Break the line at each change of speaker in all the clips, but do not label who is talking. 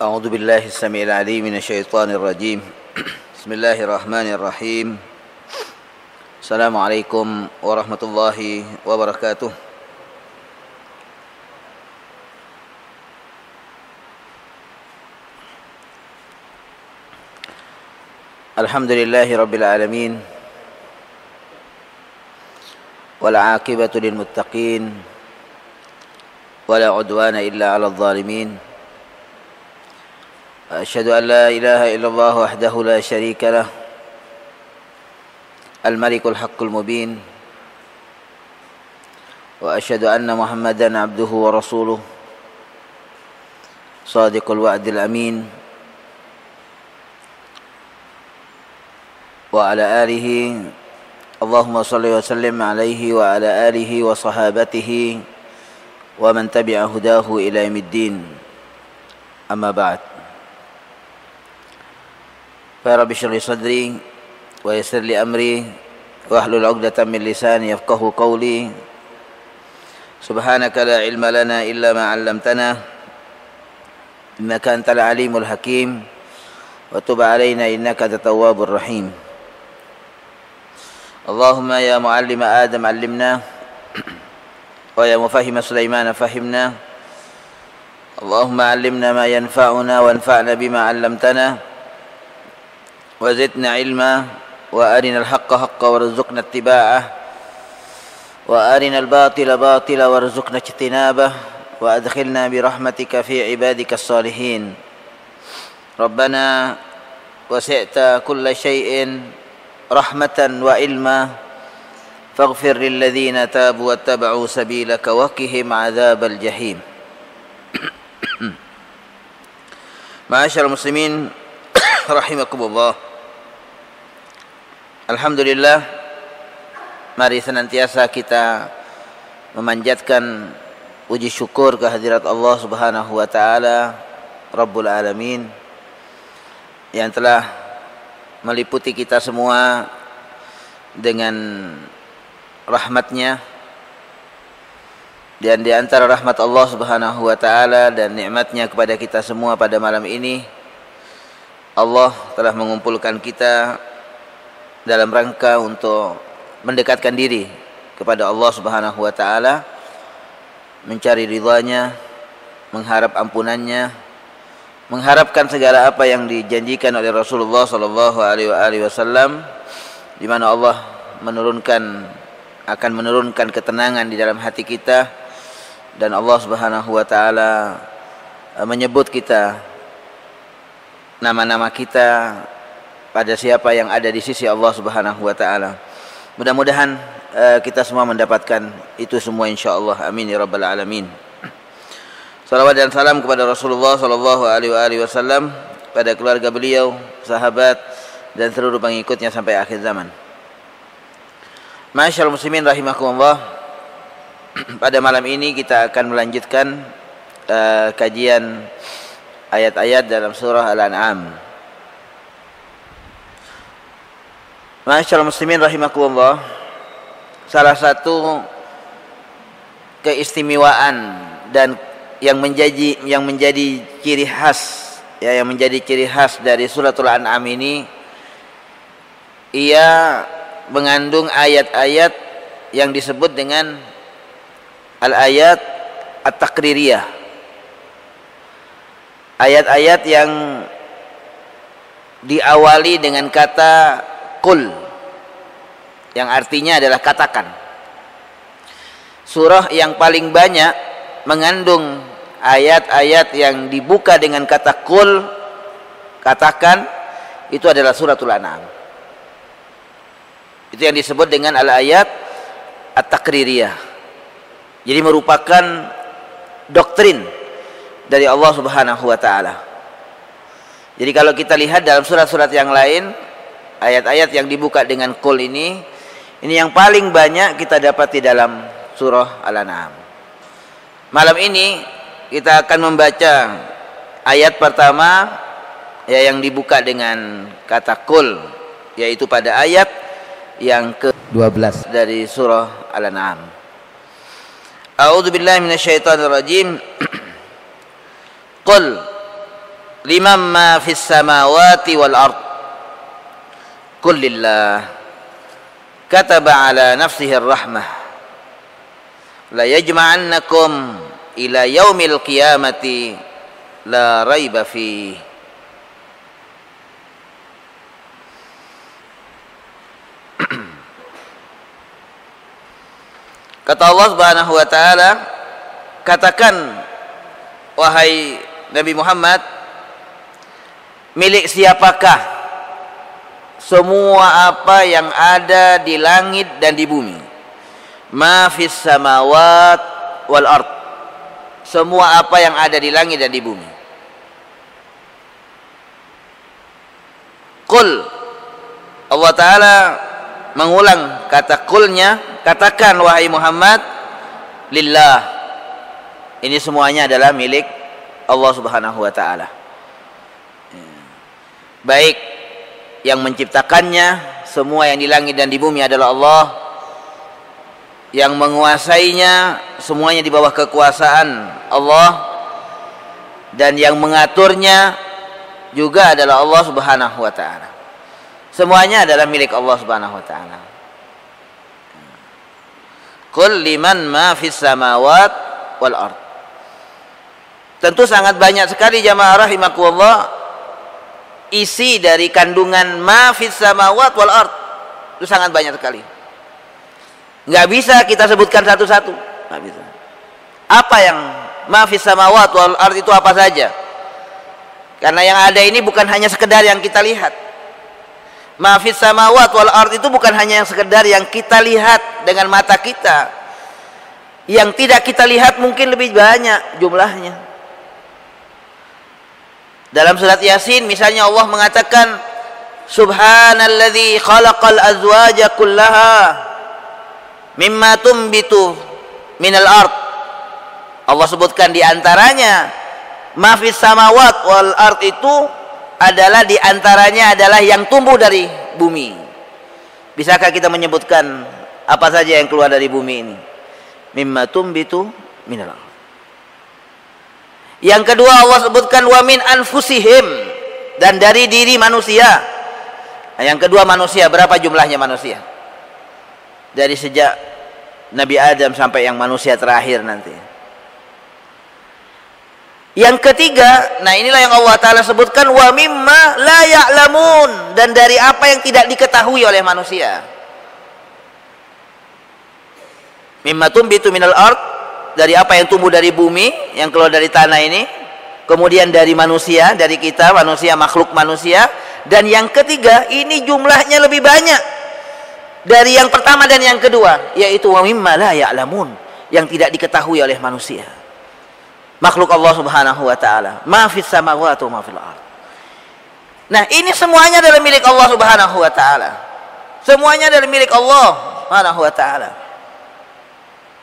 أعوذ بالله السميع العليم من الشيطان الرجيم بسم الله الرحمن الرحيم السلام عليكم ورحمة الله وبركاته. الحمد لله رب العالمين والعاقبة للمتقين ولا عدوان إلا على الظالمين. أشهد أن لا إله إلا الله وحده لا شريك له الملك الحق المبين، وأشهد أن محمدا عبده ورسوله صادق الوعد الأمين، وعلى آله اللهم صل وسلم عليه وعلى آله وصحابته ومن تبع هداه إلى يوم الدين. أما بعد، فرب اشرح لي صدري ويسر لي أمري واحلل عقدة من لساني يفقهوا قولي. سبحانك لا علم لنا إلا ما علمتنا إنك أنت العليم الحكيم وتب علينا إنك أنت التواب الرحيم. اللهم يا معلم آدم علمنا ويا مفهم سليمان فهمنا. اللهم علمنا ما ينفعنا وانفعنا بما علمتنا وزدنا علما وأرنا الحق حقا وارزقنا اتباعه وأرنا الباطل باطلا وارزقنا اجتنابه وأدخلنا برحمتك في عبادك الصالحين. ربنا وسعت كل شيء رحمة وعلما فاغفر للذين تابوا واتبعوا سبيلك وقهم عذاب الجحيم. Ma'asyiral muslimin rahimakumullah. Alhamdulillah, mari senantiasa kita memanjatkan puji syukur kehadirat Allah Subhanahu wa taala Rabbul Alamin yang telah meliputi kita semua dengan rahmatnya, dan di antara rahmat Allah Subhanahu wa taala dan nikmatnya kepada kita semua pada malam ini, Allah telah mengumpulkan kita dalam rangka untuk mendekatkan diri kepada Allah Subhanahu wa taala, mencari ridhanya, mengharap ampunannya, mengharapkan segala apa yang dijanjikan oleh Rasulullah sallallahu alaihi wasallam, di mana Allah akan menurunkan ketenangan di dalam hati kita, dan Allah Subhanahu wa taala menyebut kita, nama-nama kita pada siapa yang ada di sisi Allah Subhanahu wa taala. Mudah-mudahan kita semua mendapatkan itu semua insyaallah. Amin ya rabbal alamin. Salawat dan salam kepada Rasulullah sallallahu alaihi wasallam, pada keluarga beliau, sahabat dan seluruh pengikutnya sampai akhir zaman. Ma'asyiral muslimin rahimakumullah. Pada malam ini kita akan melanjutkan kajian ayat-ayat dalam surah Al-An'am. Ma'asyiral muslimin rahimakumullah, salah satu keistimewaan dan yang menjadi ciri khas, yang menjadi ciri khas dari suratul An'am ini, ia mengandung ayat-ayat yang disebut dengan al-ayat at-taqririyah. Ayat-ayat yang diawali dengan kata qul, yang artinya adalah katakan. Surah yang paling banyak mengandung ayat-ayat yang dibuka dengan kata qul, katakan, itu adalah suratul An'am. Itu yang disebut dengan al-ayat at-taqririyah. Jadi merupakan doktrin dari Allah Subhanahu wa taala. Jadi kalau kita lihat dalam surat-surat yang lain, ayat-ayat yang dibuka dengan qul ini yang paling banyak kita dapati dalam surah Al-An'am. Malam ini kita akan membaca ayat pertama yang dibuka dengan kata qul, yaitu pada ayat yang ke-12 dari surah Al-An'am. A'udzu billahi minasyaitonir rajim. Qul liman ma fis samawati wal ard qul lillah kataba ala nafsihi ar-rahmah la yajma'annakum ila yaumil qiyamati la raiba fi. Kata Allah Subhanahu wa taala, katakan wahai Nabi Muhammad, milik siapakah semua apa yang ada di langit dan di bumi? Ma fis samawat wal ard. Semua apa yang ada di langit dan di bumi. Qul, Allah taala mengulang kata qulnya, katakan wahai Muhammad, lillah. Ini semuanya adalah milik Allah Subhanahu wa taala. Baik yang menciptakannya, semua yang di langit dan di bumi adalah Allah. Yang menguasainya, semuanya di bawah kekuasaan Allah. Dan yang mengaturnya juga adalah Allah Subhanahu wa taala. Semuanya adalah milik Allah Subhanahu wa taala. Qul liman ma fis samawat wal ard. Tentu sangat banyak sekali jamaah rahimakumullah isi dari kandungan ma fis samawat wal ard. Itu sangat banyak sekali. Enggak bisa kita sebutkan satu-satu, enggak bisa. Apa yang ma fis samawat wal ard itu apa saja? Karena yang ada ini bukan hanya sekedar yang kita lihat. Ma fis samawat wal ard itu bukan hanya yang sekedar yang kita lihat dengan mata kita. Yang tidak kita lihat mungkin lebih banyak jumlahnya. Dalam surat Yasin misalnya Allah mengatakan subhanalladzi khalaqal azwaja kullaha mimma tumbitu minal ard. Allah sebutkan di antaranya ma fis samawat wal ard itu adalah di antaranya adalah yang tumbuh dari bumi. Bisakah kita menyebutkan apa saja yang keluar dari bumi ini? Mimma tumbitu minal ard. Yang kedua Allah sebutkan wa min anfusihim, dan dari diri manusia. Nah, yang kedua manusia, berapa jumlahnya manusia? Dari sejak Nabi Adam sampai yang manusia terakhir nanti. Yang ketiga, nah inilah yang Allah Ta'ala sebutkan wa mimma la ya'lamun, dan dari apa yang tidak diketahui oleh manusia. Mimma tumbitu minal ard, dari apa yang tumbuh dari bumi, yang keluar dari tanah ini. Kemudian dari manusia, dari kita manusia, makhluk manusia. Dan yang ketiga, ini jumlahnya lebih banyak dari yang pertama dan yang kedua, yaitu wa mimma la ya'lamun, yang tidak diketahui oleh manusia, makhluk Allah Subhanahu wa taala. Ma fis samawati wa ma fil ard. Nah, ini semuanya adalah milik Allah Subhanahu wa taala. Semuanya adalah milik Allah Subhanahu wa taala.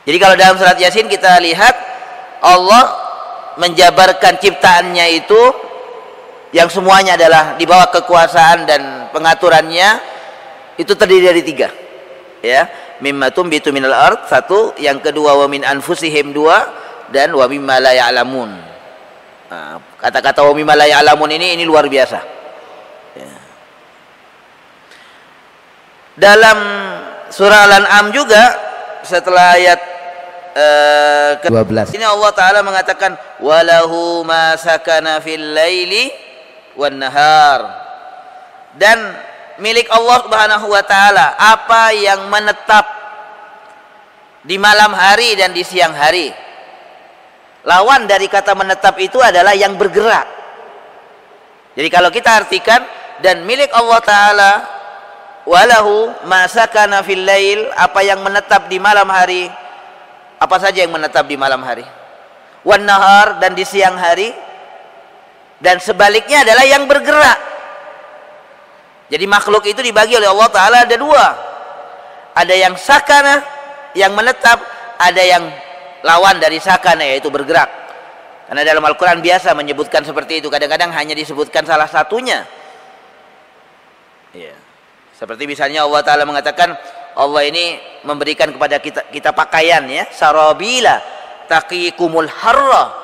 Jadi kalau dalam surat Yasin kita lihat Allah menjabarkan ciptaannya itu yang semuanya adalah di bawah kekuasaan dan pengaturannya, itu terdiri dari tiga. Ya, mimma tumbitu minal ard satu, yang kedua wa min anfusihim dua, dan wa mimma la ya'lamun. Nah, kata-kata wa mimma la ya'lamun ini luar biasa. Ya. Dalam surah Al-An'am juga setelah ayat 12 ini Allah Ta'ala mengatakan walahu ma sakana fil laili wan nahar, dan milik Allah Subhanahu wa taala apa yang menetap di malam hari dan di siang hari. Lawan dari kata menetap itu adalah yang bergerak. Jadi kalau kita artikan, dan milik Allah Ta'ala walahu ma sakana fil lail, apa yang menetap di malam hari. Apa saja yang menetap di malam hari, wan nahar, dan di siang hari, dan sebaliknya adalah yang bergerak. Jadi makhluk itu dibagi oleh Allah Ta'ala ada dua. Ada yang sakana, yang menetap. Ada yang lawan dari sakana, yaitu bergerak. Karena dalam Al-Quran biasa menyebutkan seperti itu. Kadang-kadang hanya disebutkan salah satunya. Ya. Seperti misalnya Allah Ta'ala mengatakan Allah ini memberikan kepada kita pakaian, ya, sarabila taqikumul harra,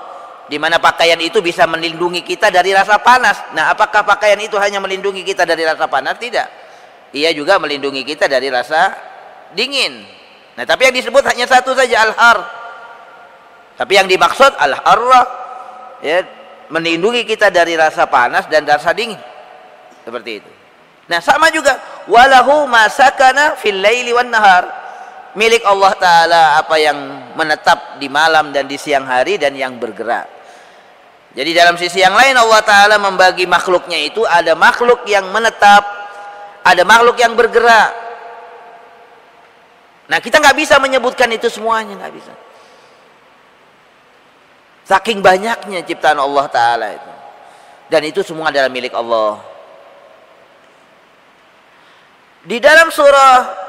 di mana pakaian itu bisa melindungi kita dari rasa panas. Nah, apakah pakaian itu hanya melindungi kita dari rasa panas? Tidak. Ia juga melindungi kita dari rasa dingin. Nah, tapi yang disebut hanya satu saja, al-har. Tapi yang dimaksud al-harra, ya, melindungi kita dari rasa panas dan rasa dingin. Seperti itu. Nah, sama juga walahu ma sakana fil laili wan nahar. Milik Allah Ta'ala apa yang menetap di malam dan di siang hari dan yang bergerak. Jadi dalam sisi yang lain Allah Ta'ala membagi makhluknya itu, ada makhluk yang menetap, ada makhluk yang bergerak. Nah, kita nggak bisa menyebutkan itu semuanya, nggak bisa. Saking banyaknya ciptaan Allah Ta'ala itu. Dan itu semua adalah milik Allah. Di dalam surah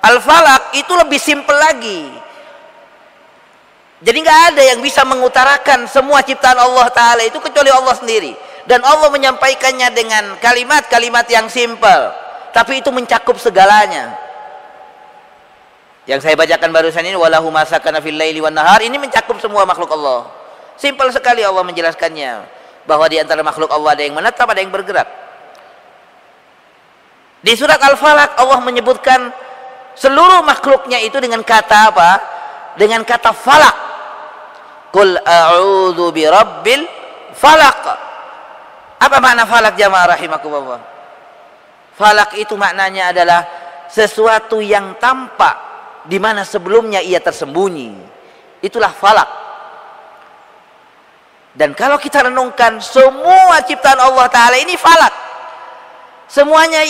Al-Falaq itu lebih simpel lagi. Jadi nggak ada yang bisa mengutarakan semua ciptaan Allah Ta'ala itu kecuali Allah sendiri. Dan Allah menyampaikannya dengan kalimat-kalimat yang simpel, tapi itu mencakup segalanya. Yang saya bacakan barusan ini, walahu ma sakana fil laili wan nahar, ini mencakup semua makhluk Allah. Simpel sekali Allah menjelaskannya, bahwa di antara makhluk Allah ada yang menetap, ada yang bergerak. Di surat Al-Falaq Allah menyebutkan seluruh makhluknya itu dengan kata apa? Dengan kata falak. Qul a'udzu birabbil falak. Apa makna falak jamaah rahimakumullah? Falak itu maknanya adalah sesuatu yang tampak di mana sebelumnya ia tersembunyi. Itulah falak. Dan kalau kita renungkan semua ciptaan Allah Ta'ala ini falak. Semuanya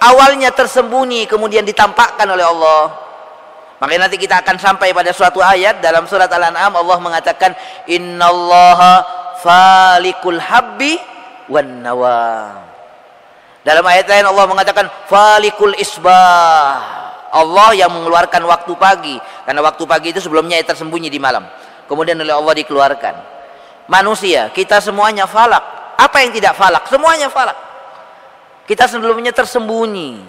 awalnya tersembunyi kemudian ditampakkan oleh Allah. Makanya nanti kita akan sampai pada suatu ayat dalam surat Al-An'am, Allah mengatakan innallaha falikul habbi wan nawa. Dalam ayat lain Allah mengatakan falikul isbah. Allah yang mengeluarkan waktu pagi, karena waktu pagi itu sebelumnya tersembunyi di malam, kemudian oleh Allah dikeluarkan. Manusia, kita semuanya falak. Apa yang tidak falak? Semuanya falak. Kita sebelumnya tersembunyi,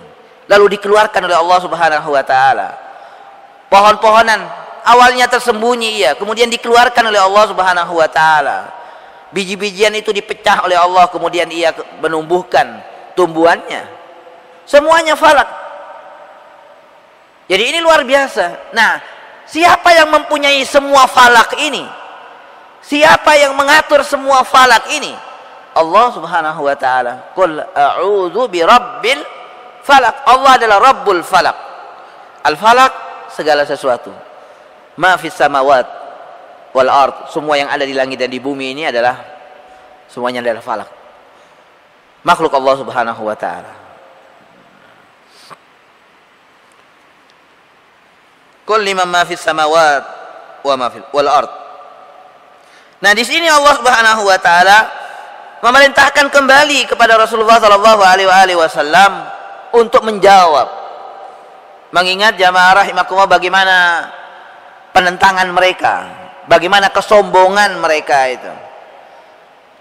lalu dikeluarkan oleh Allah Subhanahu wa Ta'ala. Pohon-pohonan awalnya tersembunyi, kemudian dikeluarkan oleh Allah Subhanahu wa Ta'ala. Biji-bijian itu dipecah oleh Allah, kemudian ia menumbuhkan tumbuhannya. Semuanya falak. Jadi ini luar biasa. Nah, siapa yang mempunyai semua falak ini? Siapa yang mengatur semua falak ini? Allah Subhanahu wa Ta'ala. Qul a'udzu birabbil falak. Allah adalah Rabbul falak. Al-falak segala sesuatu. Ma fis samawat wal ard. Semua yang ada di langit dan di bumi ini adalah semuanya adalah falak. Makhluk Allah Subhanahu wa Ta'ala. Qul liman ma fis samawat wa ma fil wal ard. Nah, di sini Allah Subhanahu wa Ta'ala memerintahkan kembali kepada Rasulullah sallallahu alaihi wasallam untuk menjawab. Mengingat jamaah rahimakumullah bagaimana penentangan mereka, bagaimana kesombongan mereka itu.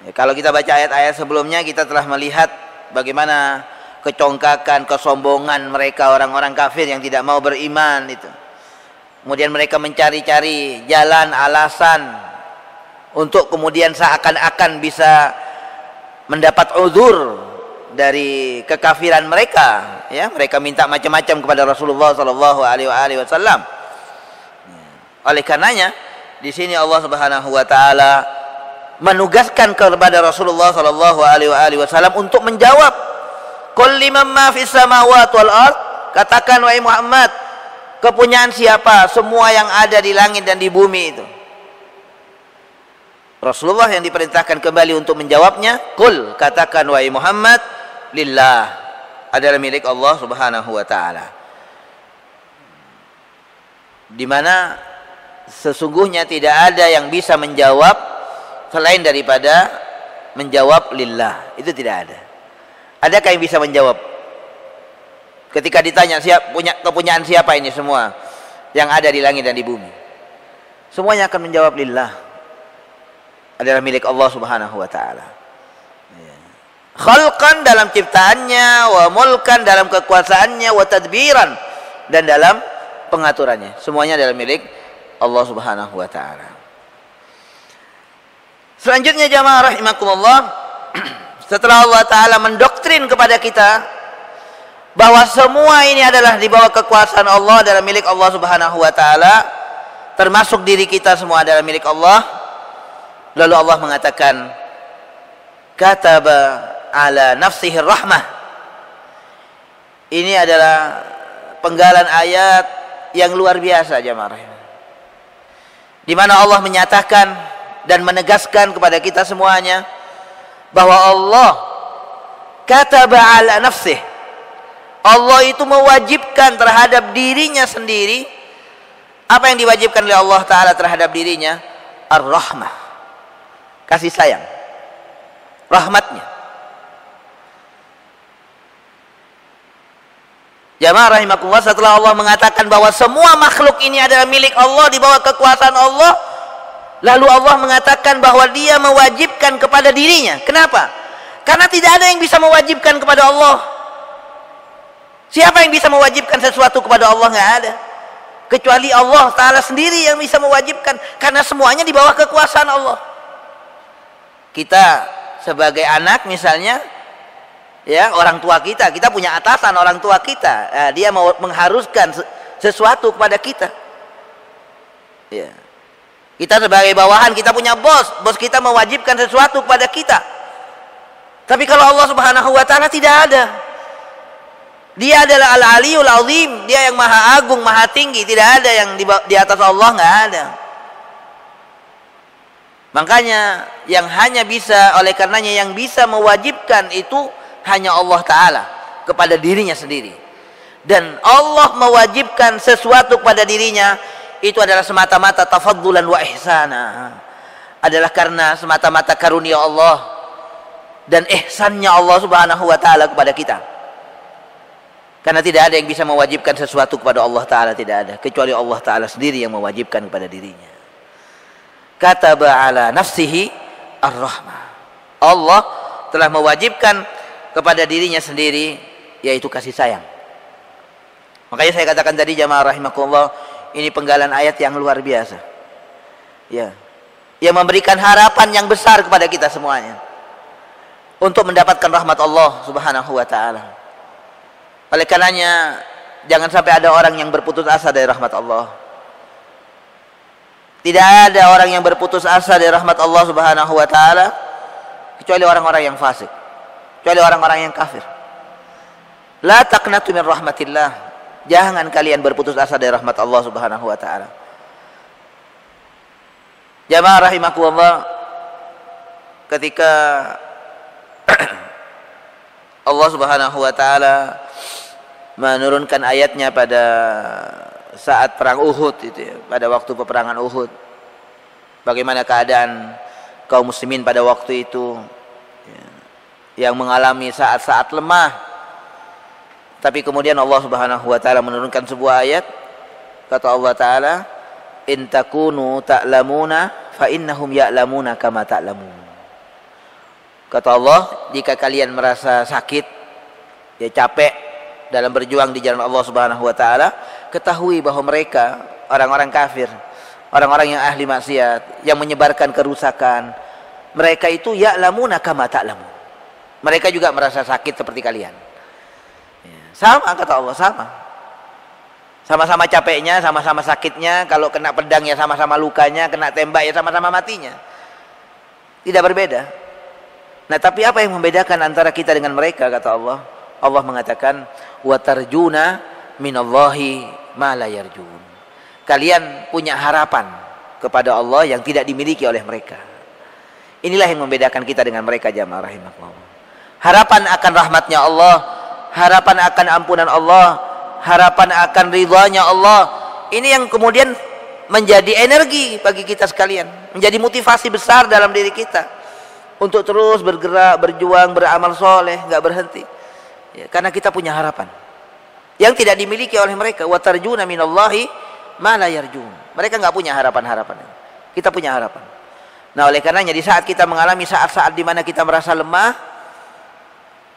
Ya, kalau kita baca ayat-ayat sebelumnya kita telah melihat bagaimana kecongkakan, kesombongan mereka orang-orang kafir yang tidak mau beriman itu. Kemudian mereka mencari-cari jalan, alasan untuk kemudian seakan-akan bisa mendapat uzur dari kekafiran mereka. Ya, mereka minta macam-macam kepada Rasulullah sallallahu alaihi wasallam. Oleh karenanya di sini Allah Subhanahu wa Ta'ala menugaskan kepada Rasulullah sallallahu alaihi wasallam untuk menjawab. Qul liman ma fis samawati wal ard. Katakan wahai Muhammad, kepunyaan siapa semua yang ada di langit dan di bumi itu? Rasulullah yang diperintahkan kembali untuk menjawabnya, qul, katakan wahai Muhammad, lillah, adalah milik Allah Subhanahu wa Ta'ala. Di mana sesungguhnya tidak ada yang bisa menjawab selain daripada menjawab lillah. Itu tidak ada. Adakah yang bisa menjawab? Ketika ditanya kepunyaan siapa ini semua yang ada di langit dan di bumi, semuanya akan menjawab lillah, adalah milik Allah Subhanahu wa Ta'ala. Khalqan dalam ciptaannya, wa mulkan dalam kekuasaannya, wa tadbiran dan dalam pengaturannya. Semuanya adalah milik Allah Subhanahu wa Ta'ala. Selanjutnya jamaah rahimakumullah, setelah Allah Ta'ala mendoktrin kepada kita bahwa semua ini adalah di bawah kekuasaan Allah, adalah milik Allah Subhanahu wa Ta'ala, termasuk diri kita semua adalah milik Allah. Lalu Allah mengatakan, kataba ala nafsihi rahmah. Ini adalah penggalan ayat yang luar biasa jamaah, di mana Allah menyatakan dan menegaskan kepada kita semuanya bahwa Allah kataba ala nafsihi, Allah itu mewajibkan terhadap dirinya sendiri. Apa yang diwajibkan oleh Allah Ta'ala terhadap dirinya? Ar-Rahmah, kasih sayang, rahmatnya. Jamaah rahimakumullah, setelah Allah mengatakan bahwa semua makhluk ini adalah milik Allah, di bawah kekuasaan Allah, lalu Allah mengatakan bahwa dia mewajibkan kepada dirinya. Kenapa? Karena tidak ada yang bisa mewajibkan kepada Allah. Siapa yang bisa mewajibkan sesuatu kepada Allah? Nggak ada, kecuali Allah Ta'ala sendiri yang bisa mewajibkan, karena semuanya di bawah kekuasaan Allah. Kita sebagai anak misalnya, ya, orang tua kita punya atasan, orang tua kita, dia mau mengharuskan sesuatu kepada kita, ya. Kita sebagai bawahan, kita punya bos kita mewajibkan sesuatu kepada kita. Tapi kalau Allah Subhanahu wa Ta'ala tidak ada. Dia adalah Al-Aliyul Azim, dia yang maha agung, maha tinggi, tidak ada yang di atas Allah, nggak ada. Makanya yang hanya bisa, oleh karenanya yang bisa mewajibkan itu hanya Allah Ta'ala kepada dirinya sendiri. Dan Allah mewajibkan sesuatu kepada dirinya itu adalah semata-mata tafaddulan wa ihsana, adalah karena semata-mata karunia Allah dan ihsannya Allah Subhanahu wa Ta'ala kepada kita. Karena tidak ada yang bisa mewajibkan sesuatu kepada Allah Ta'ala, tidak ada, kecuali Allah Ta'ala sendiri yang mewajibkan kepada dirinya. Kataba ala nafsihi ar-rahmah, Allah telah mewajibkan kepada dirinya sendiri, yaitu kasih sayang. Makanya saya katakan tadi jamaah rahimakumullah, ini penggalan ayat yang luar biasa, ya, yang memberikan harapan yang besar kepada kita semuanya untuk mendapatkan rahmat Allah Subhanahu wa Ta'ala. Oleh karenanya jangan sampai ada orang yang berputus asa dari rahmat Allah. Tidak ada orang yang berputus asa dari rahmat Allah Subhanahu wa Ta'ala kecuali orang-orang yang fasik, kecuali orang-orang yang kafir. La taqnatu min rahmatillah, jangan kalian berputus asa dari rahmat Allah Subhanahu wa Ta'ala. Jamaah rahimakumullah, ketika Allah Subhanahu wa Ta'ala menurunkan ayatnya pada saat perang Uhud itu, ya, pada waktu peperangan Uhud, bagaimana keadaan kaum muslimin pada waktu itu, ya, yang mengalami saat-saat lemah. Tapi kemudian Allah Subhanahu wa Ta'ala menurunkan sebuah ayat, kata Allah Ta'ala, in takunu ta'lamuna fa innahum ya'lamuna kama ta'lamun. Kata Allah, jika kalian merasa sakit, ya, capek dalam berjuang di jalan Allah Subhanahu wa Ta'ala, ketahui bahwa mereka orang-orang kafir, orang-orang yang ahli maksiat, yang menyebarkan kerusakan, mereka itu ya'lamuna kama ta'lamun, mereka juga merasa sakit seperti kalian, ya, sama, kata Allah, sama-sama capeknya, sama-sama sakitnya. Kalau kena pedang ya sama-sama lukanya, kena tembak ya sama-sama matinya, tidak berbeda. Nah, tapi apa yang membedakan antara kita dengan mereka? Kata Allah, Allah mengatakan, wa tarjuna minallahi ma la yarjun. Kalian punya harapan kepada Allah yang tidak dimiliki oleh mereka. Inilah yang membedakan kita dengan mereka jamaah rahimakumullah. Harapan akan rahmatnya Allah, harapan akan ampunan Allah, harapan akan ridhanya Allah. Ini yang kemudian menjadi energi bagi kita sekalian, menjadi motivasi besar dalam diri kita untuk terus bergerak, berjuang, beramal soleh, nggak berhenti. Ya, karena kita punya harapan yang tidak dimiliki oleh mereka. Wa tarjuna minallahi ma la yarjun. Mereka nggak punya harapan-harapan. Kita punya harapan. Nah, oleh karenanya di saat kita mengalami saat-saat di mana kita merasa lemah,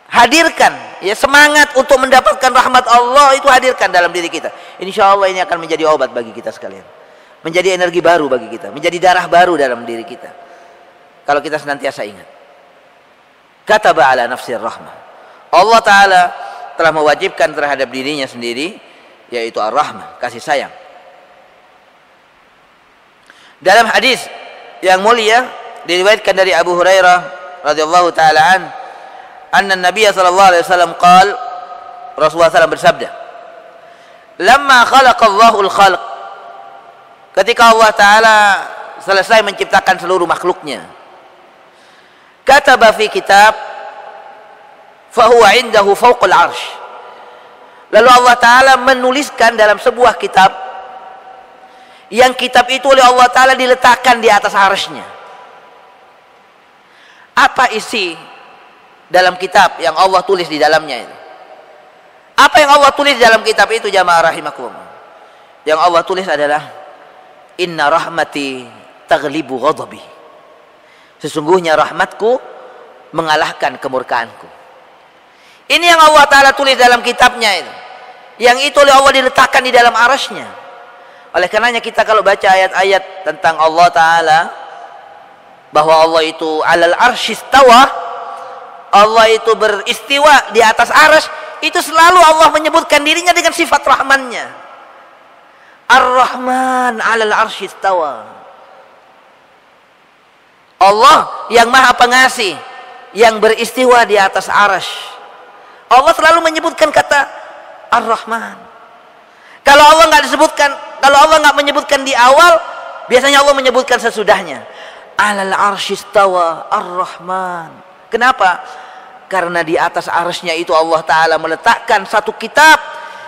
hadirkan ya semangat untuk mendapatkan rahmat Allah, itu hadirkan dalam diri kita. Insya Allah ini akan menjadi obat bagi kita sekalian, menjadi energi baru bagi kita, menjadi darah baru dalam diri kita. kalau kita senantiasa ingat. Kataba ala nafsir rahmah. Allah Ta'ala telah mewajibkan terhadap dirinya sendiri, yaitu ar-rahmah, kasih sayang. Dalam hadis yang mulia diriwayatkan dari Abu Hurairah radhiyallahu taala anna Nabiy sallallahu alaihi wasallam qaal, Rasulullah SAW bersabda, lamma khalaqallahu al-khalq, ketika Allah Ta'ala selesai menciptakan seluruh makhluknya, kataba fi kitab fahuwa indahu fawqal arsh, lalu Allah Ta'ala menuliskan dalam sebuah kitab, yang kitab itu oleh Allah Ta'ala diletakkan di atas arsy-Nya. Apa isi dalam kitab yang Allah tulis di dalamnya itu? Apa yang Allah tulis dalam kitab itu, jamaah rahimakumullah? Yang Allah tulis adalah inna rahmati taghlibu ghadabi, sesungguhnya rahmatku mengalahkan kemurkaanku. Ini yang Allah Ta'ala tulis dalam kitabnya itu, yang itu oleh Allah diletakkan di dalam arsy-Nya. Oleh karenanya kita kalau baca ayat-ayat tentang Allah Ta'ala, bahwa Allah itu alal arsy istawa, Allah itu beristiwa di atas arsy, itu selalu Allah menyebutkan dirinya dengan sifat rahmannya. Ar-Rahman alal arsy istawa. Allah yang maha pengasih, yang beristiwa di atas arsy. Allah selalu menyebutkan kata Ar-Rahman. Kalau Allah nggak disebutkan, kalau Allah nggak menyebutkan di awal, biasanya Allah menyebutkan sesudahnya. Alal arsy istawa Ar-Rahman. Kenapa? Karena di atas arsy-Nya itu Allah Ta'ala meletakkan satu kitab,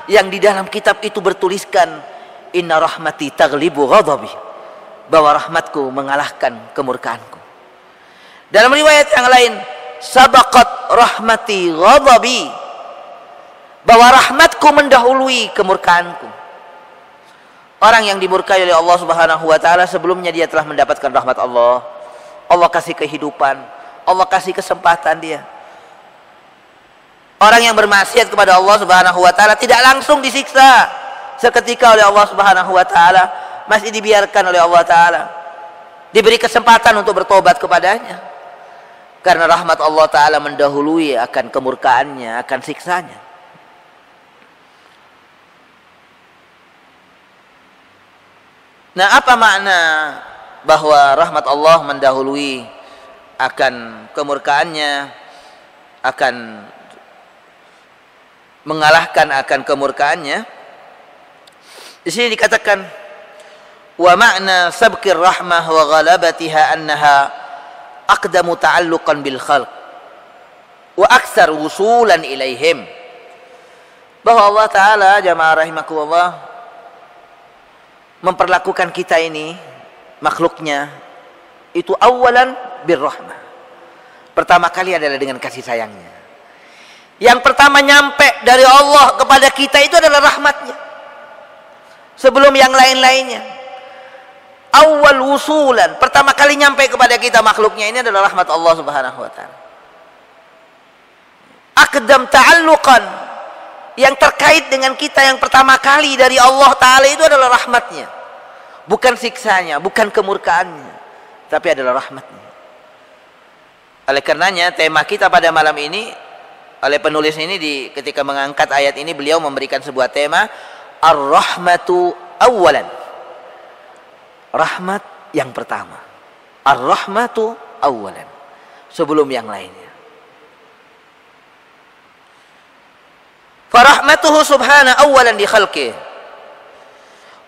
yang di dalam kitab itu bertuliskan inna rahmati taghlibu ghadabi, bahwa rahmatku mengalahkan kemurkaanku. Dalam riwayat yang lain, sabaqat rahmati ghadabi, bahwa rahmatku mendahului kemurkaanku. Orang yang dimurkai oleh Allah Subhanahu wa Ta'ala, sebelumnya dia telah mendapatkan rahmat Allah. Allah kasih kehidupan, Allah kasih kesempatan dia. Orang yang bermaksiat kepada Allah Subhanahu wa Ta'ala tidak langsung disiksa seketika oleh Allah Subhanahu wa Ta'ala, masih dibiarkan oleh Allah Ta'ala, diberi kesempatan untuk bertobat kepadanya. Karena rahmat Allah Ta'ala mendahului akan kemurkaannya, akan siksanya. Nah, apa makna bahwa rahmat Allah mendahului akan kemurkaannya, akan mengalahkan akan kemurkaannya? Di sini dikatakan, wa makna sabqir rahmah wa ghalabatiha annaha aqdamu ta'alluqan bil khalq wa aktsar wusulan ilaihim. Bahwa Allah Ta'ala, jamaah rahimakumullah, memperlakukan kita ini, makhluknya, itu awalan birrahmah. Pertama kali adalah dengan kasih sayangnya. Yang pertama nyampe dari Allah kepada kita itu adalah rahmatnya, sebelum yang lain-lainnya. Awal wusulan, pertama kali nyampe kepada kita makhluknya ini adalah rahmat Allah Subhanahu wa Ta'ala. Aqdam ta'alluqan, yang terkait dengan kita yang pertama kali dari Allah Ta'ala itu adalah rahmatnya, bukan siksanya, bukan kemurkaannya, tapi adalah rahmatnya. Oleh karenanya tema kita pada malam ini, oleh penulis ini, ketika mengangkat ayat ini, beliau memberikan sebuah tema, ar-rahmatu awalan, rahmat yang pertama. Ar-rahmatu awalan, sebelum yang lainnya. Farahmatuhu subhana awalan di khalqih,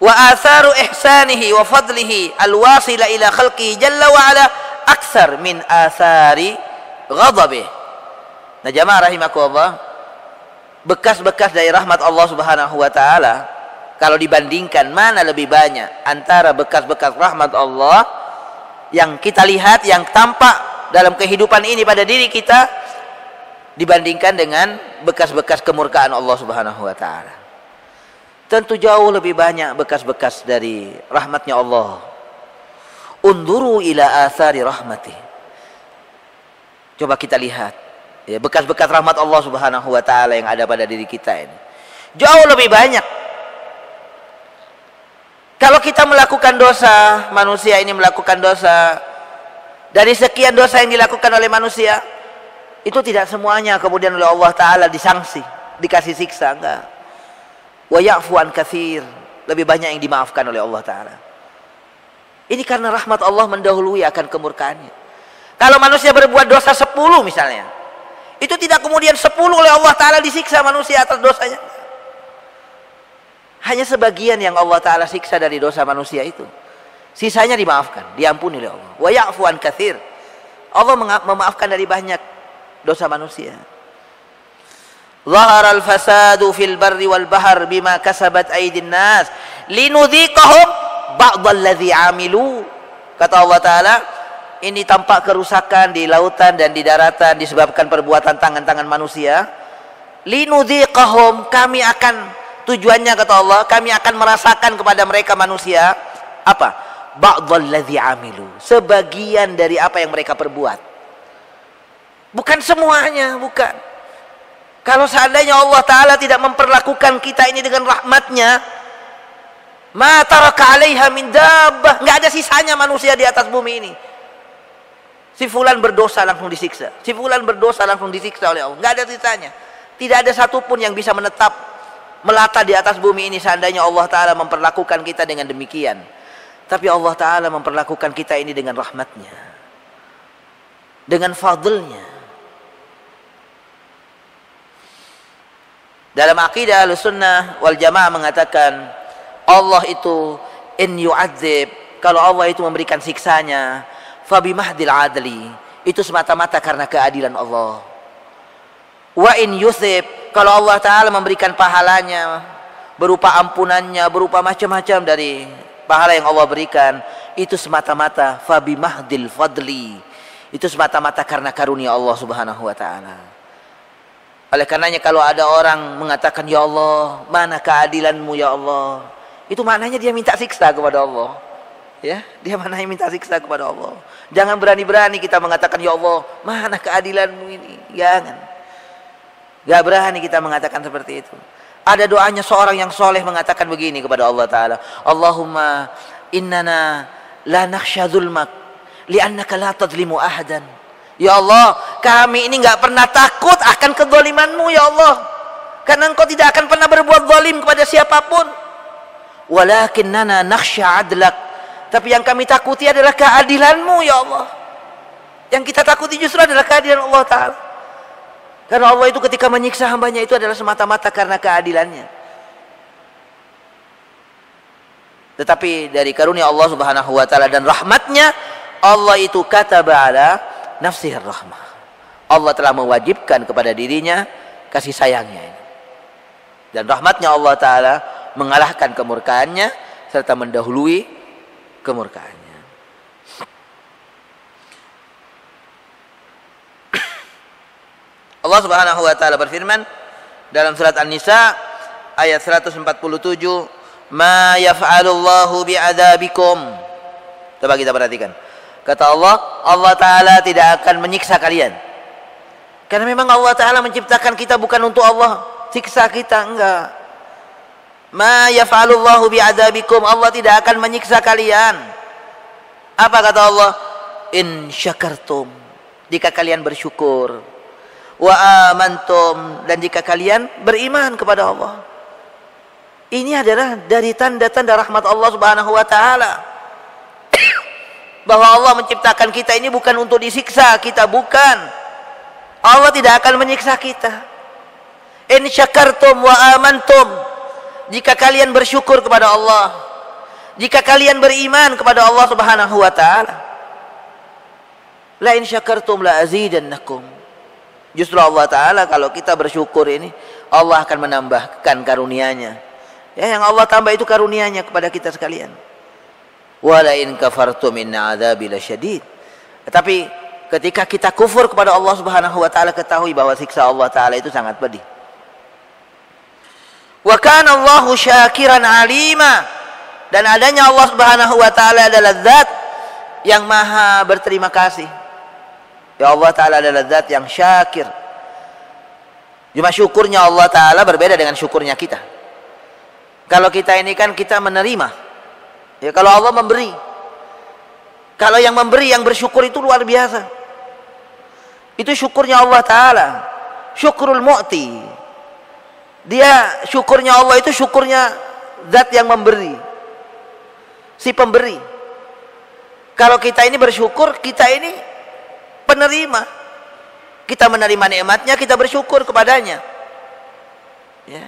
wa atharu ihsanihi wa fadlihi alwasila ila khalqihi jalla wa ala aksar min athari ghadabih. Nah, jamaah rahimakumullah, bekas-bekas dari rahmat Allah Subhanahu wa Ta'ala, kalau dibandingkan mana lebih banyak antara bekas-bekas rahmat Allah yang kita lihat, yang tampak dalam kehidupan ini pada diri kita, dibandingkan dengan bekas-bekas kemurkaan Allah Subhanahu wa Ta'ala. Tentu jauh lebih banyak bekas-bekas dari rahmatnya Allah. Unduru ila athari rahmatih. Coba kita lihat, ya, bekas-bekas rahmat Allah Subhanahu wa Ta'ala yang ada pada diri kita ini jauh lebih banyak. Kalau kita melakukan dosa, manusia ini melakukan dosa, Dari sekian dosa yang dilakukan oleh manusia, itu tidak semuanya kemudian oleh Allah Ta'ala disangsi, dikasih siksa, enggak. Wa ya'fu an katsir, lebih banyak yang dimaafkan oleh Allah Ta'ala. Ini karena rahmat Allah mendahului akan kemurkaannya. Kalau manusia berbuat dosa 10 misalnya, itu tidak kemudian 10 oleh Allah Ta'ala disiksa manusia atas dosanya. Hanya sebagian yang Allah Ta'ala siksa dari dosa manusia itu. Sisanya dimaafkan, diampuni oleh Allah. Wa ya'fu an katsir. Allah memaafkan dari banyak dosa manusia. Zahara al-fasadu fil barri wal bahr bima kasabat aydin nas linudhiqahum ba'dalladzi 'amilu. Kata Allah Ta'ala, ini tampak kerusakan di lautan dan di daratan disebabkan perbuatan tangan-tangan manusia. Linudhiqahum, kami akan, tujuannya kata Allah, kami akan merasakan kepada mereka manusia apa? Ba'dalladzi 'amilu, sebagian dari apa yang mereka perbuat. Bukan semuanya, bukan. Kalau seandainya Allah Ta'ala tidak memperlakukan kita ini dengan rahmatnya, ma taraka 'alaiha min dabbah, enggak ada sisanya manusia di atas bumi ini. Si fulan berdosa langsung disiksa, si fulan berdosa langsung disiksa oleh Allah, enggak ada sisanya. Tidak ada satupun yang bisa menetap melata di atas bumi ini seandainya Allah Ta'ala memperlakukan kita dengan demikian. Tapi Allah Ta'ala memperlakukan kita ini dengan rahmatnya, dengan fadlnya. Dalam akidah Ahlussunnah wal Jamaah mengatakan, Allah itu in yu'adzib, kalau Allah itu memberikan siksanya, fabimahdil adli, itu semata-mata karena keadilan Allah. Wa in yusib, kalau Allah Ta'ala memberikan pahalanya berupa ampunannya, berupa macam-macam dari pahala yang Allah berikan, itu semata-mata fabimahdil fadli, itu semata-mata karena karunia Allah Subhanahu wa Ta'ala. Oleh karenanya kalau ada orang mengatakan, ya Allah, mana keadilanmu ya Allah, itu maknanya dia minta siksa kepada Allah. Ya, dia maknanya minta siksa kepada Allah. Jangan berani-berani kita mengatakan, ya Allah, mana keadilanmu ini. Jangan. Gak berani kita mengatakan seperti itu. Ada doanya seorang yang soleh mengatakan begini kepada Allah Ta'ala, Allahumma innana la nakhsha zulmak li'annaka la tadlimu ahadan. Ya Allah, kami ini enggak pernah takut akan kezalimanmu ya Allah, karena engkau tidak akan pernah berbuat zalim kepada siapapun. Walakinnana nakhsha adlak, tapi yang kami takuti adalah keadilanmu ya Allah. Yang kita takuti justru adalah keadilan Allah Ta'ala. Karena Allah itu ketika menyiksa hambanya itu adalah semata-mata karena keadilannya. Tetapi dari karunia Allah Subhanahu wa Ta'ala dan rahmatnya, Allah itu kataba ala nafsihir rahmah. Allah telah mewajibkan kepada dirinya kasih sayangnya ini. Dan rahmatnya Allah Ta'ala mengalahkan kemurkaannya serta mendahului kemurkaannya. Allah Subhanahu wa Ta'ala berfirman dalam surat An-Nisa ayat 147, ma yaf'alullahu bi'adabikum. Coba kita perhatikan. Kata Allah, Allah Ta'ala tidak akan menyiksa kalian. Karena memang Allah Ta'ala menciptakan kita bukan untuk Allah siksa kita, enggak. Ma yaf'alullahu bi'adabikum, Allah tidak akan menyiksa kalian. Apa kata Allah? In syakartum, jika kalian bersyukur, wa amantum, dan jika kalian beriman kepada Allah. Ini adalah dari tanda-tanda rahmat Allah Subhanahu wa Ta'ala, bahwa Allah menciptakan kita ini bukan untuk disiksa kita, bukan. Allah tidak akan menyiksa kita. In syakartum wa amantum, jika kalian bersyukur kepada Allah, jika kalian beriman kepada Allah Subhanahu wa Ta'ala. La in syakartum la azidannakum, justru Allah Ta'ala kalau kita bersyukur ini, Allah akan menambahkan karunia-Nya. Ya, yang Allah tambah itu karunia-Nya kepada kita sekalian. Wala in kafartum inna adzabi lasyadid. Tetapi ketika kita kufur kepada Allah Subhanahu wa Ta'ala, ketahui bahwa siksa Allah Ta'ala itu sangat pedih. Wa kana Allahu syakiran alima, dan adanya Allah Subhanahu wa Ta'ala adalah zat yang maha berterima kasih. Ya, Allah Ta'ala adalah zat yang syakir. Cuma syukurnya Allah Ta'ala berbeda dengan syukurnya kita. Kalau kita ini kan kita menerima. Ya, kalau Allah memberi, Kalau yang memberi, yang bersyukur itu luar biasa. Itu syukurnya Allah Ta'ala. Syukrul mu'ti. Dia syukurnya Allah itu syukurnya zat yang memberi. Si pemberi. Kalau kita ini bersyukur, kita ini penerima. Kita menerima nikmatnya, kita bersyukur kepadanya. Ya.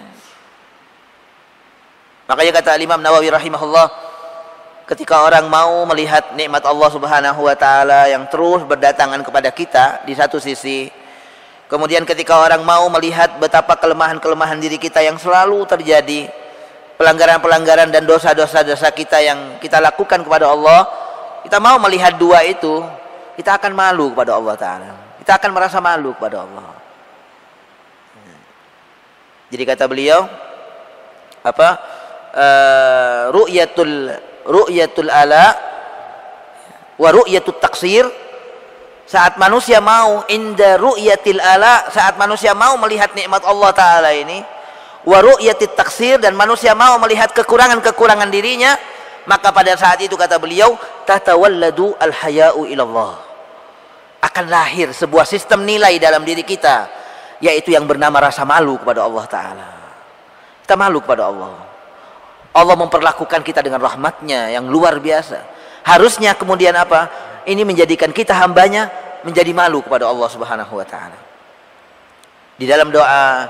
Makanya kata Imam Nawawi rahimahullah, ketika orang mau melihat nikmat Allah Subhanahu wa taala yang terus berdatangan kepada kita di satu sisi, kemudian ketika orang mau melihat betapa kelemahan-kelemahan diri kita yang selalu terjadi, pelanggaran-pelanggaran dan dosa-dosa kita yang kita lakukan kepada Allah, kita mau melihat dua itu, kita akan malu kepada Allah Ta'ala. Kita akan merasa malu kepada Allah. Jadi kata beliau, apa? Ru'yatul ala wa ru'yatut taksir. Saat manusia mau inda ru'yatil ala, saat manusia mau melihat nikmat Allah Ta'ala ini, wa ru'yatit taksir, dan manusia mau melihat kekurangan-kekurangan dirinya, maka pada saat itu kata beliau, tatawalladu al-haya'u ilallah, akan lahir sebuah sistem nilai dalam diri kita, yaitu yang bernama rasa malu kepada Allah Ta'ala. Kita malu kepada Allah. Allah memperlakukan kita dengan rahmatnya yang luar biasa. Harusnya kemudian apa? Ini menjadikan kita hambanya menjadi malu kepada Allah Subhanahu wa Ta'ala. Di dalam doa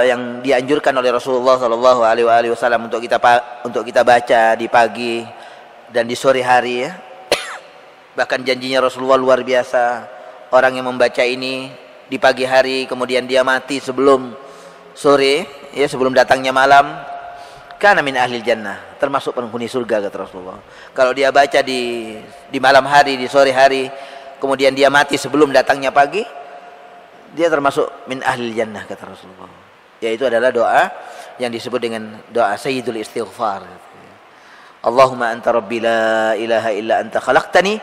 yang dianjurkan oleh Rasulullah Sallallahu Alaihi Wasallam untuk kita baca di pagi dan di sore hari, ya. Bahkan janjinya Rasulullah luar biasa. Orang yang membaca ini di pagi hari, kemudian dia mati sebelum sore, ya, sebelum datangnya malam, kana min ahlil jannah, termasuk penghuni surga, kata Rasulullah. Kalau dia baca di malam hari, di sore hari, kemudian dia mati sebelum datangnya pagi, dia termasuk min ahlil jannah, kata Rasulullah. Yaitu adalah doa yang disebut dengan doa sayyidul istighfar. Allahumma anta rabbi la ilaha illa anta khalaqtani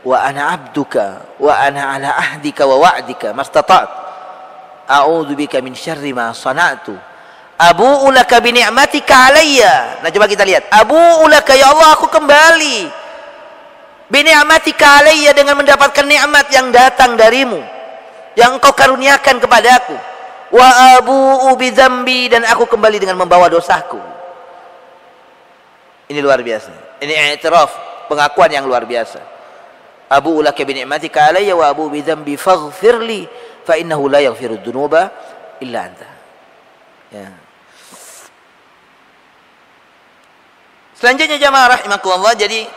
wa ana abduka wa ana ala ahdika wa wa'dika mastata'tu a'udzu bika min syarri ma sana'tu abu'u laka bi ni'matika alayya. Nah, coba kita lihat, abu'u laka, ya Allah, aku kembali bi ni'matika alayya, dengan mendapatkan nikmat yang datang darimu, yang engkau karuniakan kepadaku, wa abu'u bi dzambi, dan aku kembali dengan membawa dosaku. Ini luar biasa. Ini i'tiraf, pengakuan yang luar biasa. Abu'u laka bi ni'matika alayya wa abu'u bi dzambi faghfirli fa innahu la yaghfiru dzunuba illa anta. Ya. Selanjutnya jamaah rahimakumullah, jadi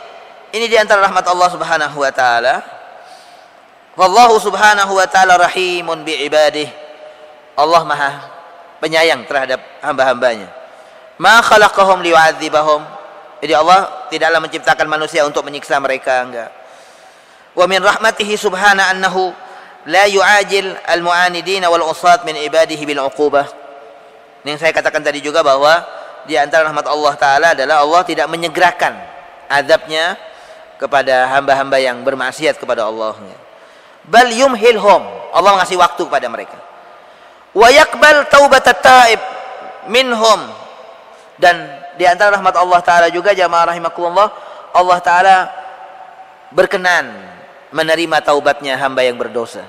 ini di antara rahmat Allah Subhanahu wa taala. Wallahu Subhanahu wa taala rahimun bi ibadihi. Allah Maha penyayang terhadap hamba-hambanya. Ma khalaqahum liyu'adzibahum. Jadi Allah tidaklah menciptakan manusia untuk menyiksa mereka, enggak. Wa min rahmatihi subhana annahu la yu'ajil al-mu'anidin wal usat min ibadihi bil 'uqubah. Yang saya katakan tadi juga bahwa di antara rahmat Allah Ta'ala adalah Allah tidak menyegerakan azabnya kepada hamba-hamba yang bermaksiat kepada Allah. Bal yumhilhum, Allah ngasih waktu kepada mereka. Wa yaqbal taubatat taib minhum, dan di antara rahmat Allah Ta'ala juga jamaah rahimakumullah, Allah Ta'ala berkenan menerima taubatnya hamba yang berdosa.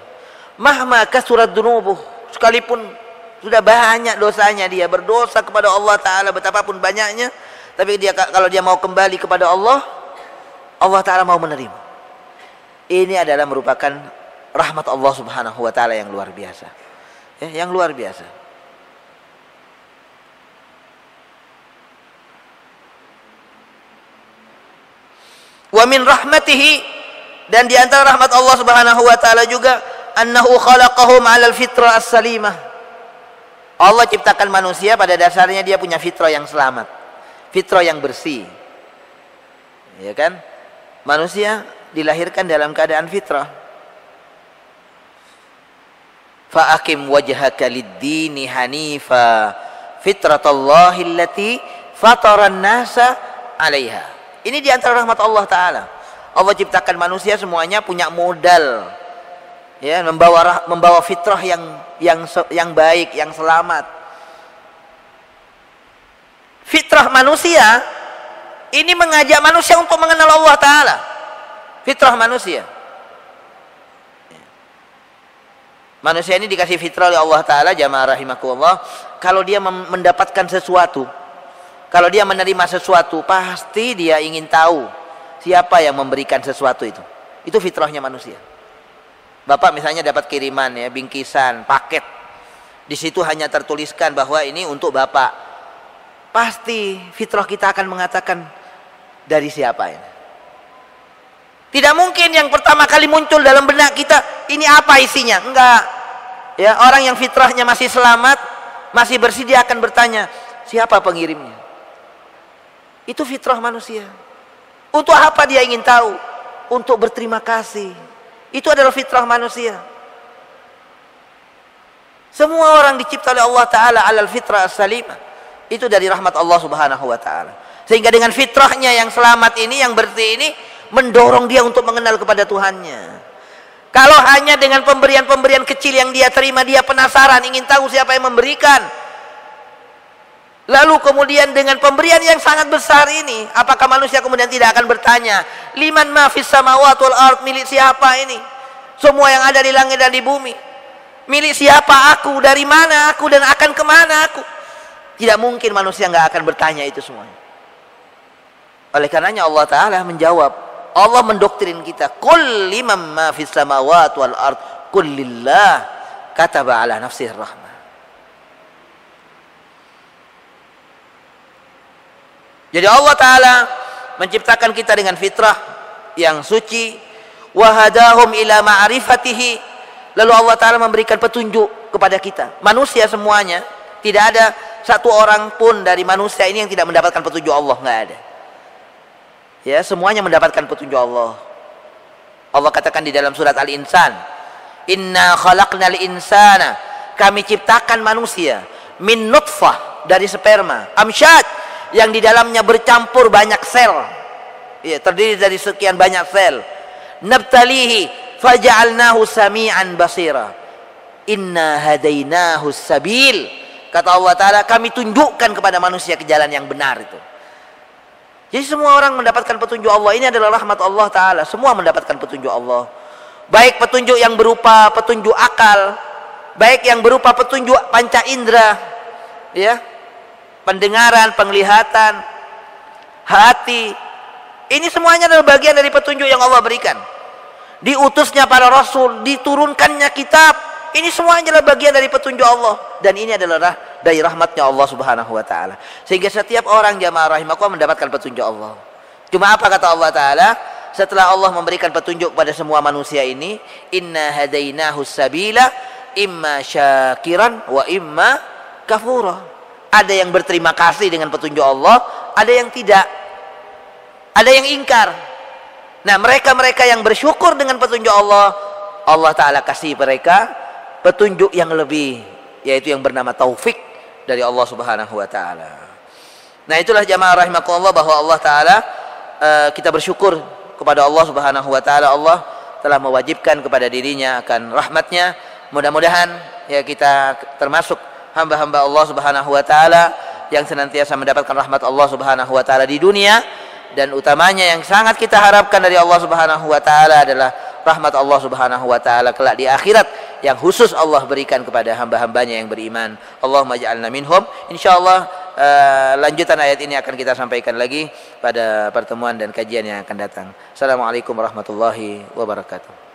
Mahma kasurat dunubuh, sekalipun sudah banyak dosanya, dia berdosa kepada Allah Ta'ala betapapun banyaknya, tapi kalau dia mau kembali kepada Allah, Allah Ta'ala mau menerima. Ini adalah merupakan rahmat Allah Subhanahu wa Ta'ala yang luar biasa, ya, yang luar biasa. Wa min rahmatihi, dan di antara rahmat Allah Subhanahu wa Ta'ala juga, annahu khalaqahum 'alal fitrah as-salimah. Allah ciptakan manusia pada dasarnya dia punya fitrah yang selamat, fitrah yang bersih, ya kan? Manusia dilahirkan dalam keadaan fitrah. Fa aqim wajhaka lid-dini hanifa fitratallahi allati fataran nasa 'alaiha. Ini di antara rahmat Allah Ta'ala. Allah ciptakan manusia semuanya punya modal, ya, membawa fitrah yang baik, yang selamat. Fitrah manusia ini mengajak manusia untuk mengenal Allah Ta'ala. Fitrah manusia. Manusia ini dikasih fitrah oleh Allah Ta'ala, jamaah rahimakumullah. Kalau dia mendapatkan sesuatu, kalau dia menerima sesuatu, pasti dia ingin tahu siapa yang memberikan sesuatu itu. Itu fitrahnya manusia. Bapak misalnya dapat kiriman ya, bingkisan, paket. Di situ hanya tertuliskan bahwa ini untuk Bapak. Pasti fitrah kita akan mengatakan dari siapa ini. Tidak mungkin yang pertama kali muncul dalam benak kita, ini apa isinya? Enggak. Ya, orang yang fitrahnya masih selamat, masih bersih, dia akan bertanya, siapa pengirimnya? Itu fitrah manusia. Untuk apa dia ingin tahu? Untuk berterima kasih. Itu adalah fitrah manusia. Semua orang dicipta oleh Allah Ta'ala alal fitrah as-salimah. Itu dari rahmat Allah Subhanahu wa Ta'ala. Sehingga dengan fitrahnya yang selamat ini, yang bersih ini, mendorong dia untuk mengenal kepada Tuhannya. Kalau hanya dengan pemberian-pemberian kecil yang dia terima, dia penasaran, ingin tahu siapa yang memberikan. Lalu kemudian dengan pemberian yang sangat besar ini, apakah manusia kemudian tidak akan bertanya, liman ma fis samawati wal ard, milik siapa ini? Semua yang ada di langit dan di bumi. Milik siapa aku, dari mana aku, dan akan kemana aku? Tidak mungkin manusia nggak akan bertanya itu semuanya. Oleh karenanya Allah Ta'ala menjawab, Allah mendoktrin kita, qul liman ma fis samawati wal ard, qul lillah kataba ala nafsih rahmah. Jadi Allah Ta'ala menciptakan kita dengan fitrah yang suci, wa hadahum ila ma'rifatihi, lalu Allah Ta'ala memberikan petunjuk kepada kita, manusia semuanya. Tidak ada satu orang pun dari manusia ini yang tidak mendapatkan petunjuk Allah, nggak ada. Ya, semuanya mendapatkan petunjuk Allah. Allah katakan di dalam surat Al-Insan, inna khalaqnal insana, kami ciptakan manusia min nutfah, dari sperma, amsyad, yang di dalamnya bercampur banyak sel. Ya, terdiri dari sekian banyak sel. Nabtalihi faja'alnahu sami'an basira. Inna hadainahu sabil. Kata Allah Ta'ala, kami tunjukkan kepada manusia ke jalan yang benar itu. Jadi semua orang mendapatkan petunjuk Allah. Ini adalah rahmat Allah Ta'ala. Semua mendapatkan petunjuk Allah. Baik petunjuk yang berupa petunjuk akal, baik yang berupa petunjuk panca indera, ya, pendengaran, penglihatan, hati. Ini semuanya adalah bagian dari petunjuk yang Allah berikan. Diutusnya para rasul, diturunkannya kitab, ini semuanya adalah bagian dari petunjuk Allah. Dan ini adalah dari rahmatnya Allah Subhanahu wa Ta'ala. Sehingga setiap orang, jamaah rahimakumullah, mendapatkan petunjuk Allah. Cuma apa kata Allah Ta'ala? Setelah Allah memberikan petunjuk pada semua manusia ini, inna hadainahu sabila imma syakiran wa imma kafura. Ada yang berterima kasih dengan petunjuk Allah, ada yang tidak, ada yang ingkar. Nah, mereka-mereka yang bersyukur dengan petunjuk Allah, Allah Ta'ala kasih mereka petunjuk yang lebih, yaitu yang bernama taufik dari Allah Subhanahu wa Ta'ala. Nah, itulah jamaah rahimakumullah, bahwa Allah Ta'ala, kita bersyukur kepada Allah Subhanahu wa Ta'ala. Allah telah mewajibkan kepada dirinya akan rahmatnya. Mudah-mudahan ya kita termasuk hamba-hamba Allah Subhanahu wa Ta'ala yang senantiasa mendapatkan rahmat Allah Subhanahu wa Ta'ala di dunia, dan utamanya yang sangat kita harapkan dari Allah Subhanahu wa Ta'ala adalah rahmat Allah Subhanahu wa Ta'ala kelak di akhirat, yang khusus Allah berikan kepada hamba-hambanya yang beriman. Allahumma ja'alna minhum. Insyaallah lanjutan ayat ini akan kita sampaikan lagi pada pertemuan dan kajian yang akan datang. Assalamualaikum warahmatullahi wabarakatuh.